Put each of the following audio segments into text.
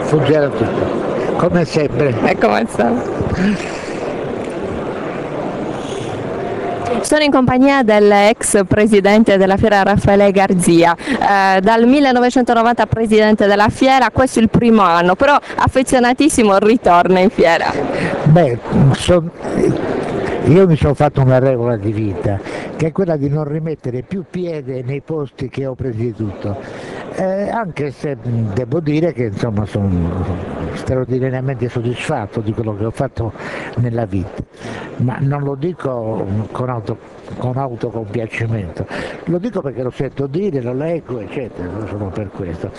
funziona tutto, come sempre. E come sta? Sono in compagnia dell'ex presidente della fiera Raffaele Garzia, dal 1990 presidente della fiera, questo è il primo anno, però affezionatissimo ritorna in fiera. Beh, io mi sono fatto una regola di vita, che è quella di non rimettere più piede nei posti che ho presieduto, anche se devo dire che insomma sono straordinariamente soddisfatto di quello che ho fatto nella vita, ma non lo dico con autocompiacimento, lo dico perché lo sento dire, lo leggo, eccetera, sono per questo.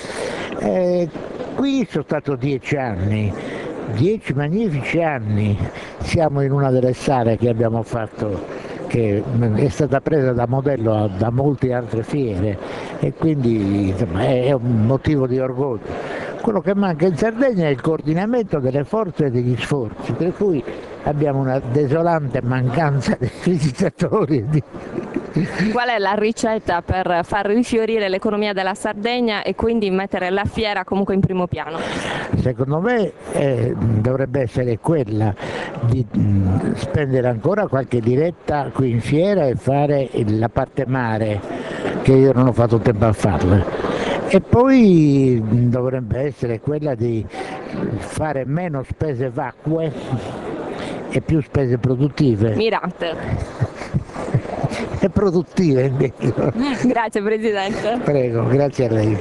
Qui sono stato 10 anni. 10 magnifici anni, siamo in una delle sale che abbiamo fatto, che è stata presa da modello da molte altre fiere e quindi insomma, è un motivo di orgoglio. Quello che manca in Sardegna è il coordinamento delle forze e degli sforzi, per cui abbiamo una desolante mancanza di visitatori. Qual è la ricetta per far rifiorire l'economia della Sardegna e quindi mettere la fiera comunque in primo piano? Secondo me dovrebbe essere quella di spendere ancora qualche diretta qui in fiera e fare la parte mare, che io non ho fatto tempo a farla. E poi dovrebbe essere quella di fare meno spese vacue e più spese produttive. Mirate. E produttive invece. Grazie Presidente. Prego, grazie a lei.